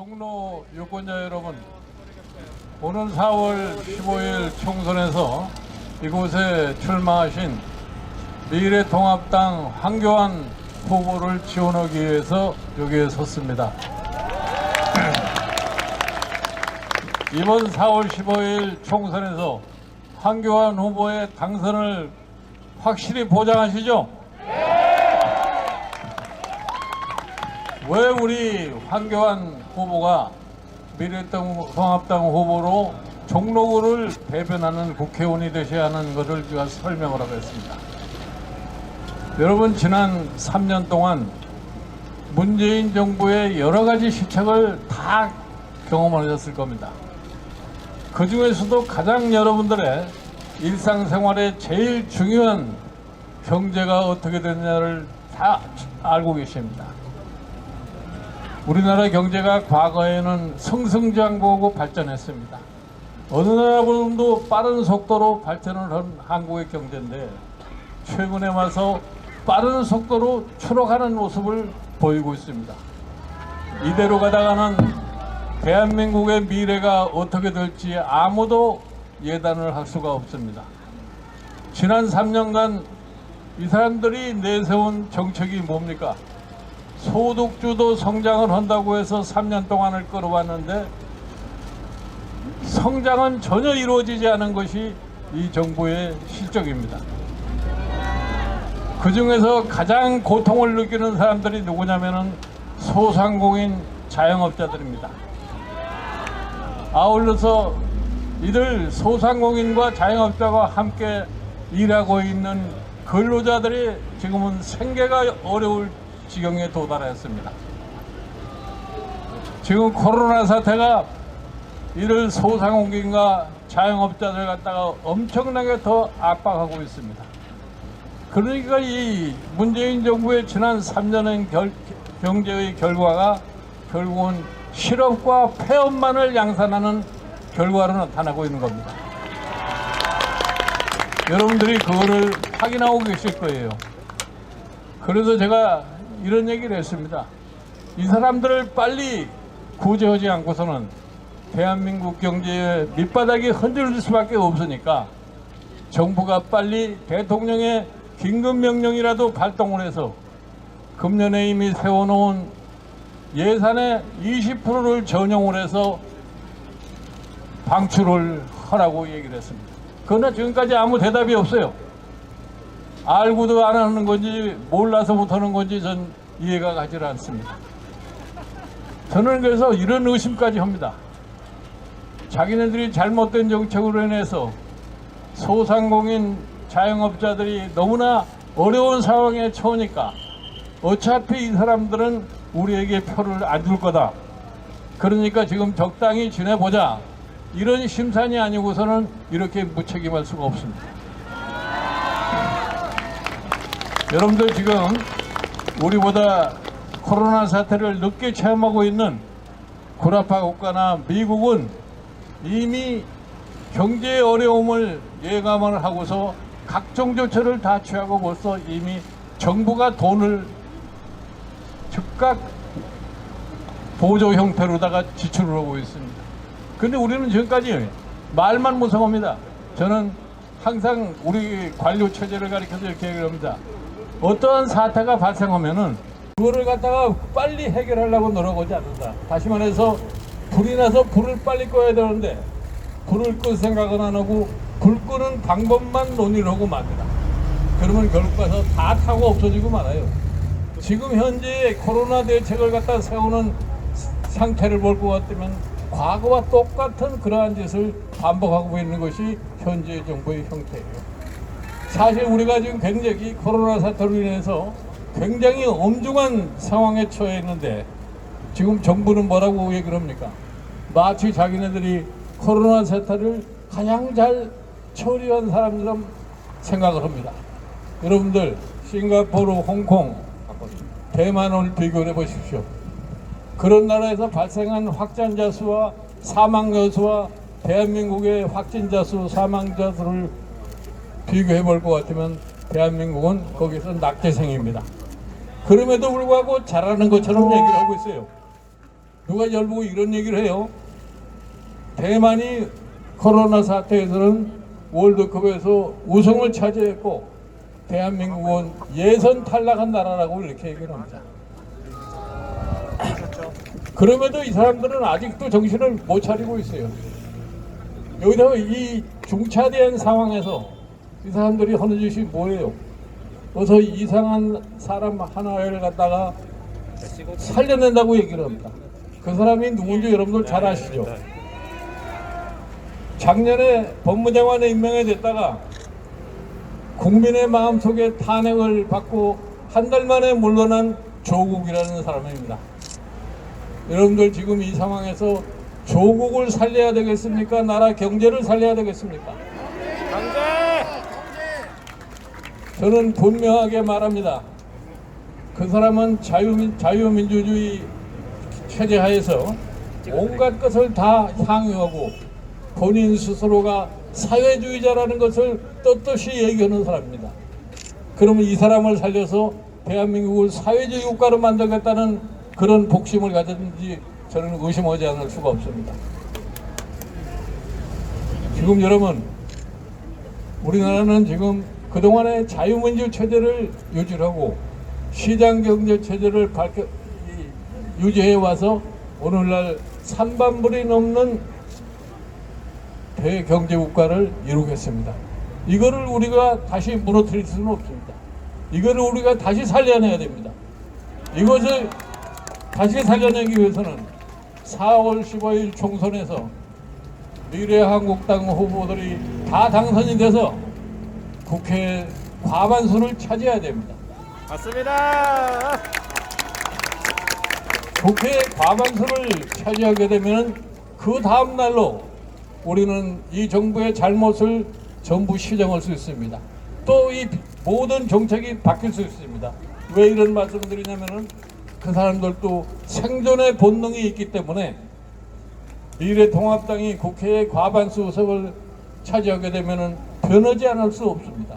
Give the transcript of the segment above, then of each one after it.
종로 유권자 여러분, 오는 4월 15일 총선에서 이곳에 출마하신 미래통합당 황교안 후보를 지원하기 위해서 여기에 섰습니다. 이번 4월 15일 총선에서 황교안 후보의 당선을 확실히 보장하시죠? 왜 우리 황교안 후보가 미래통합당 후보로 종로구를 대변하는 국회의원이 되셔야 하는 것을 제가 설명을 하겠습니다. 여러분, 지난 3년 동안 문재인 정부의 여러 가지 시책을 다 경험하셨을 겁니다. 그 중에서도 가장 여러분들의 일상생활에 제일 중요한 경제가 어떻게 되느냐를 다 알고 계십니다. 우리나라 경제가 과거에는 승승장구하고 발전했습니다. 어느 나라보다도 빠른 속도로 발전을 한 한국의 경제인데 최근에 와서 빠른 속도로 추락하는 모습을 보이고 있습니다. 이대로 가다가는 대한민국의 미래가 어떻게 될지 아무도 예단을 할 수가 없습니다. 지난 3년간 이 사람들이 내세운 정책이 뭡니까? 소득주도 성장을 한다고 해서 3년 동안을 끌어왔는데 성장은 전혀 이루어지지 않은 것이 이 정부의 실적입니다. 그 중에서 가장 고통을 느끼는 사람들이 누구냐면은 소상공인 자영업자들입니다. 아울러서 이들 소상공인과 자영업자가 함께 일하고 있는 근로자들이 지금은 생계가 어려울 지경에 도달했습니다. 지금 코로나 사태가 이를 소상공인과 자영업자들 갖다가 엄청나게 더 압박하고 있습니다. 그러니까 이 문재인 정부의 지난 3년의 경제의 결과가 결국은 실업과 폐업만을 양산하는 결과로 나타나고 있는 겁니다. 여러분들이 그거를 확인하고 계실 거예요. 그래서 제가 이런 얘기를 했습니다. 이 사람들을 빨리 구제하지 않고서는 대한민국 경제의 밑바닥이 흔들릴 수밖에 없으니까 정부가 빨리 대통령의 긴급명령이라도 발동을 해서 금년에 이미 세워놓은 예산의 20%를 전용을 해서 방출을 하라고 얘기를 했습니다. 그러나 지금까지 아무 대답이 없어요. 알고도 안 하는 건지 몰라서 못하는 건지 전 이해가 가지 않습니다. 저는 그래서 이런 의심까지 합니다. 자기네들이 잘못된 정책으로 인해서 소상공인 자영업자들이 너무나 어려운 상황에 처하니까 어차피 이 사람들은 우리에게 표를 안 줄 거다. 그러니까 지금 적당히 지내보자. 이런 심산이 아니고서는 이렇게 무책임할 수가 없습니다. 여러분들, 지금 우리보다 코로나 사태를 늦게 체험하고 있는 구라파 국가나 미국은 이미 경제의 어려움을 예감을 하고서 각종 조처를 다 취하고 벌써 이미 정부가 돈을 즉각 보조 형태로다가 지출을 하고 있습니다. 그런데 우리는 지금까지 말만 무성합니다. 저는 항상 우리 관료 체제를 가리켜서 이렇게 얘기를 합니다. 어떠한 사태가 발생하면은 그거를 갖다가 빨리 해결하려고 노력하지 않는다. 다시 말해서 불이 나서 불을 빨리 꺼야 되는데 불을 끌 생각은 안 하고 불 끄는 방법만 논의를 하고 맙니다. 그러면 결국 가서 다 타고 없어지고 말아요. 지금 현재 코로나 대책을 갖다 세우는 상태를 볼 것 같으면 과거와 똑같은 그러한 짓을 반복하고 있는 것이 현재 정부의 형태예요. 사실 우리가 지금 굉장히 코로나 사태로 인해서 굉장히 엄중한 상황에 처해 있는데 지금 정부는 뭐라고 얘기를 합니까? 마치 자기네들이 코로나 사태를 가장 잘 처리한 사람처럼 생각을 합니다. 여러분들, 싱가포르, 홍콩, 대만을 비교해 보십시오. 그런 나라에서 발생한 확진자 수와 사망자 수와 대한민국의 확진자 수, 사망자 수를 비교해 볼 것 같으면 대한민국은 거기서 낙제생입니다. 그럼에도 불구하고 잘하는 것처럼 얘기를 하고 있어요. 누가 열보고 이런 얘기를 해요. 대만이 코로나 사태에서는 월드컵에서 우승을 차지했고 대한민국은 예선 탈락한 나라라고 이렇게 얘기를 합니다. 그럼에도 이 사람들은 아직도 정신을 못 차리고 있어요. 여기다가 이 중차대한 상황에서 이 사람들이 하는 짓이 뭐예요? 어서 이상한 사람 하나를 갖다가 살려낸다고 얘기를 합니다. 그 사람이 누군지 여러분들 잘 아시죠? 작년에 법무장관에 임명이 됐다가 국민의 마음속에 탄핵을 받고 한 달 만에 물러난 조국이라는 사람입니다. 여러분들 지금 이 상황에서 조국을 살려야 되겠습니까? 나라 경제를 살려야 되겠습니까? 저는 분명하게 말합니다. 그 사람은 자유민주주의 체제 하에서 온갖 것을 다 향유하고 본인 스스로가 사회주의자라는 것을 떳떳이 얘기하는 사람입니다. 그러면 이 사람을 살려서 대한민국을 사회주의 국가로 만들겠다는 그런 복심을 가졌는지 저는 의심하지 않을 수가 없습니다. 지금 여러분, 우리나라는 지금 그동안의 자유민주 체제를 유지하고 시장경제 체제를 유지해 와서 오늘날 3반불이 넘는 대경제국가를 이루겠습니다. 이거를 우리가 다시 무너뜨릴 수는 없습니다. 이거를 우리가 다시 살려내야 됩니다. 이것을 다시 살려내기 위해서는 4월 15일 총선에서 미래한국당 후보들이 다 당선이 돼서 국회 과반수를 차지해야 됩니다. 맞습니다. 국회 과반수를 차지하게 되면 그 다음 날로 우리는 이 정부의 잘못을 전부 시정할 수 있습니다. 또 이 모든 정책이 바뀔 수 있습니다. 왜 이런 말씀을 드리냐면은 그 사람들도 생존의 본능이 있기 때문에 미래통합당이 국회의 과반수 의석을 차지하게 되면은 변하지 않을 수 없습니다.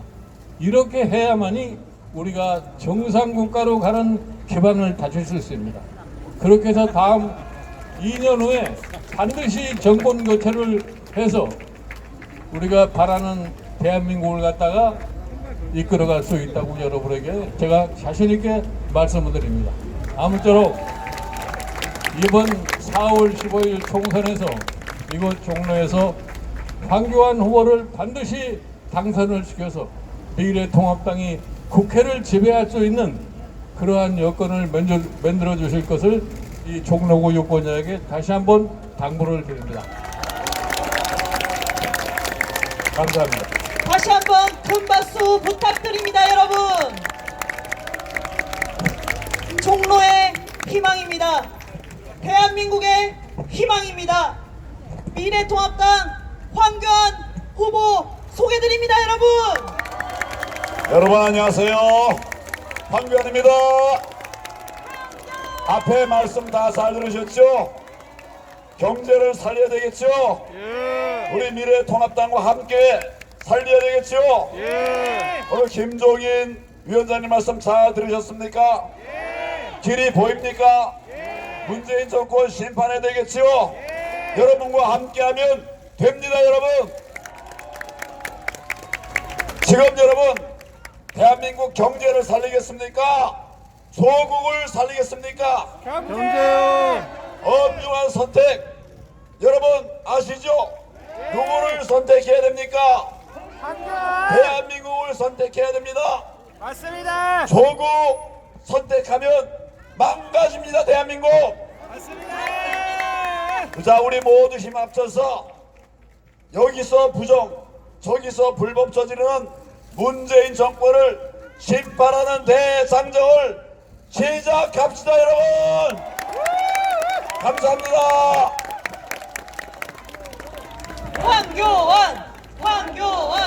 이렇게 해야만이 우리가 정상국가로 가는 기반을 다질 수 있습니다. 그렇게 해서 다음 2년 후에 반드시 정권 교체를 해서 우리가 바라는 대한민국을 갖다가 이끌어갈 수 있다고 여러분에게 제가 자신 있게 말씀을 드립니다. 아무쪼록 이번 4월 15일 총선에서 이곳 종로에서 황교안 후보를 반드시 당선을 시켜서 미래통합당이 국회를 지배할 수 있는 그러한 여건을 만들어 주실 것을 이 종로구 유권자에게 다시 한번 당부를 드립니다. 감사합니다. 다시 한번 큰 박수 부탁드립니다, 여러분. 종로의 희망입니다. 대한민국의 희망입니다. 미래통합당 황교안 후보 소개드립니다, 여러분. 여러분 안녕하세요. 황교안입니다. 앞에 말씀 다 잘 들으셨죠? 경제를 살려야 되겠죠? 우리 미래통합당과 함께 살려야 되겠죠? 오늘 김종인 위원장님 말씀 잘 들으셨습니까? 길이 보입니까? 문재인 정권 심판해야 되겠죠? 여러분과 함께하면 됩니다, 여러분. 지금 여러분 대한민국 경제를 살리겠습니까? 조국을 살리겠습니까? 경제요. 엄중한 선택 여러분 아시죠? 누구를 선택해야 됩니까? 대한민국을 선택해야 됩니다. 맞습니다. 조국 선택하면 망가집니다, 대한민국. 맞습니다. 자, 우리 모두 힘 합쳐서 여기서 부정 저기서 불법 저지르는 문재인 정권을 심판하는 대장정을 시작합시다, 여러분. 감사합니다. 황교안, 황교안.